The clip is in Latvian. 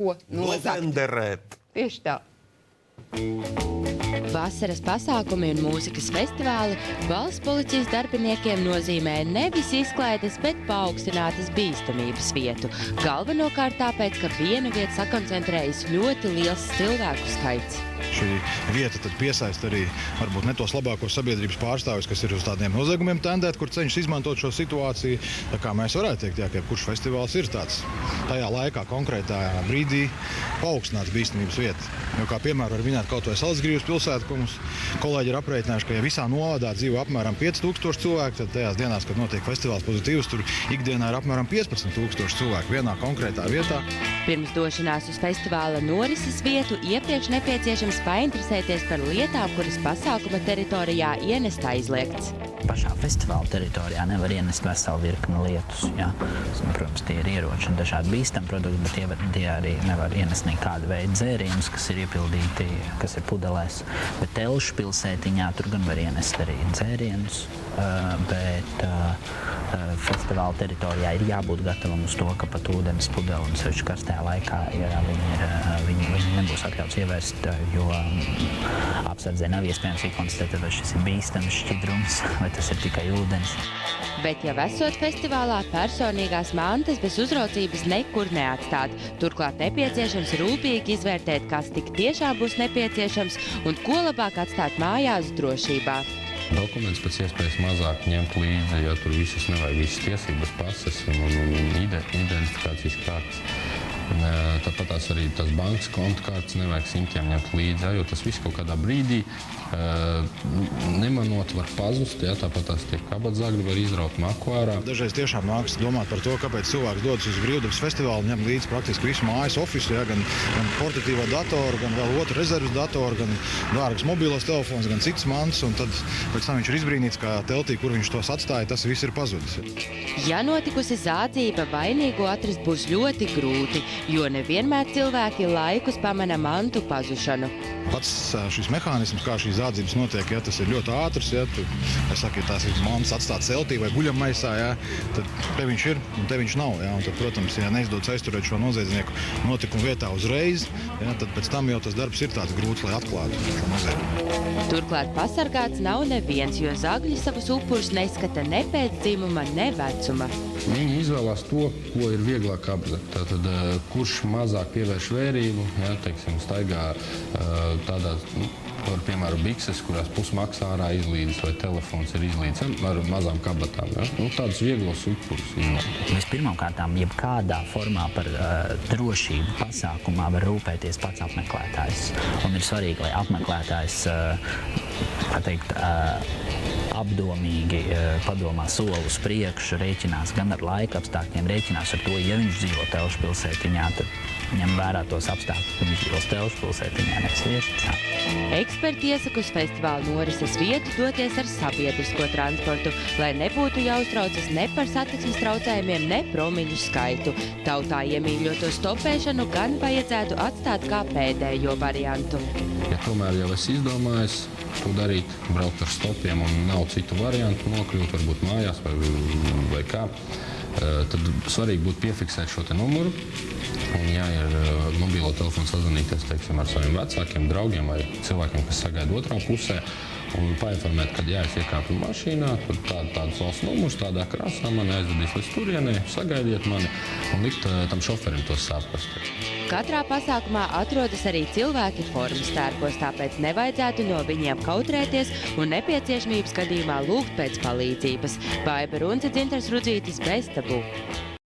ko nozagt. Novenderēt. Tieši tā. Vasaras pasākumi un mūzikas festivāli valsts policijas darbiniekiem nozīmē nevis izklaides, bet paaugstinātas bīstamības vietu. Galvenokārt tāpēc, ka viena vieta sakoncentrējas ļoti liels cilvēku skaits. Šī vieta tad piesaista arī varbūt ne tos labākos sabiedrības pārstāvjus, kas ir uz tādiem noziegumiem tendēt, kur cenšas izmantot šo situāciju. Tā kā mēs varētu teikt, ka kurš festivāls ir tāds tajā laikā, konkrētā brīdī paaugstināts bīstamības vieta. Jo kā piemēram var minēt kaut vai Salacgrīvas pilsētu, ko mums kolēģi ir aprēķinājuši, ka ja visā novadā dzīvo apmēram 5000 cilvēku, tad tajās dienās, kad notiek festivāls Pozitīvs, tur ikdienā ir apmēram 15000 cilvēku vienā konkrētā vietā. Pirms došanās uz festivāla norises vietu iepriekš nepieciešams painteresēties par lietām, kuras pasākuma teritorijā ienest aizliegts. Pašā festivāla teritorijā nevar ienest veselu virkni lietus. Ja? Protams, tie ir ieroči un dažādi bīstami produkti, bet tie arī nevar ienest nekādu veidu dzērienus, kas ir iepildīti, kas ir pudelēs. Bet Telšu pilsētiņā tur gan var ienest arī dzērienus, bet festivāla teritorijā ir jābūt gatavam uz to, ka pat ūdens pudeli un sevišķi karstajā laikā viņi nebūs atļauts ievērst, jo apsardzē nav iespējams konstatēt, vai šis ir bīstams šķidrums, vai tas ir tikai ūdens. Bet jau esot festivālā, personīgās mantas bez uzraudzības nekur neatstāt. Turklāt nepieciešams rūpīgi izvērtēt, kas tik tiešām būs nepieciešams un ko labāk atstāt mājās drošībā. Dokuments pēc iespējas mazāk ņemt līdzi, jo tur visas nevajag visas tiesības, pases un identifikācijas kartes. Tāpat tās arī tas bankas konta kartes nevajag simtiem ņemt līdzi, jo tas viss kaut kādā brīdī nemanot var pazust, tāpat tās tiek kabatzagļi, var izraut maku ārā. Dažreiz tiešām nāks domāt par to, kāpēc cilvēks dodas uz brīvdabas festivālu, ņem līdzi praktiski visu mājas ofisu, gan portatīvo datoru, gan vēl otru rezerves datoru, gan dārgas mobilos telefons, gan citas mantas, un tad pēc tam viņš ir izbrīnīts, kā teltī, kur viņš tos atstāja, tas viss ir pazudis. Ja notikusi zādzība, vainīgo atrast būs ļoti grūti, jo nevienmēr cilvēki laikus pamana mantu pazušanu. Pats šis mehānisms, kā šīs zādzības notiek, tas ir ļoti ātrs. Tās ir mantas atstātas celtī vai guļammaisā, tad te viņš ir un te viņš nav. Un tad, protams, ja neizdodas aizturēt šo noziedznieku notikumu vietā uzreiz, tad pēc tam jau tas darbs ir tāds grūts, lai atklātu šo noziegumu. Turklāt pasargāts nav neviens, jo zagļi savus upurus neskata ne pēc dzimuma, ne vecuma. Viņi izvēlās to, ko ir vieglāk apzakt. Tātad, kurš mazāk pievērš vērību, teiksim, staigā tādā, piemēram, bikses, kurās pusmaksā ārā izlīdes, vai telefons ir izlīdes ar mazām kabatām. Tādus vieglos upurus izmantot. Vispirmkārtām, jebkādā formā par drošību pasākumā var rūpēties pats apmeklētājs. Un ir svarīgi, lai apmeklētājs, apdomīgi padomā soli uz priekšu, rēķinās gan ar laika apstākļiem, rēķinās ar to, ja viņš dzīvo Telšu pilsētiņā, tad ņem vērā tos apstākļus, ka viņš dzīvo Telšu pilsētiņā, nevis Viešķicā. Eksperti iesaka uz festivāla norises vietu doties ar sabiedrisko transportu, lai nebūtu jāuztraucas ne par satiksmes traucējumiem, ne promiļu skaitu. Tautā iemīļoto stopēšanu gan vajadzētu atstāt kā pēdējo variantu. Ja tomēr jau esi izdomājis to darīt, braukt ar stopiem un nav citu variantu nokļūt, varbūt mājās vai kā, tad svarīgi būtu piefiksēt šo te numuru. Un, ja ir mobilo telefonu sazvanīties, teiksim, ar saviem vecākiem, draugiem vai cilvēkiem, kas sagaida otrā pusē, un painformēt, kad es iekāpu mašīnā, tur tāds valsts numurs, tādā krāsā mani aizvedīs līdz turienei, sagaidiet mani un likt tam šoferim tos saprast. Katrā pasākumā atrodas arī cilvēki formas tērpos, tāpēc nevajadzētu no viņiem kautrēties un nepieciešamības gadījumā lūgt pēc palīdzības. Baiba Runce, Dzintars Rudzītis, bez tabū.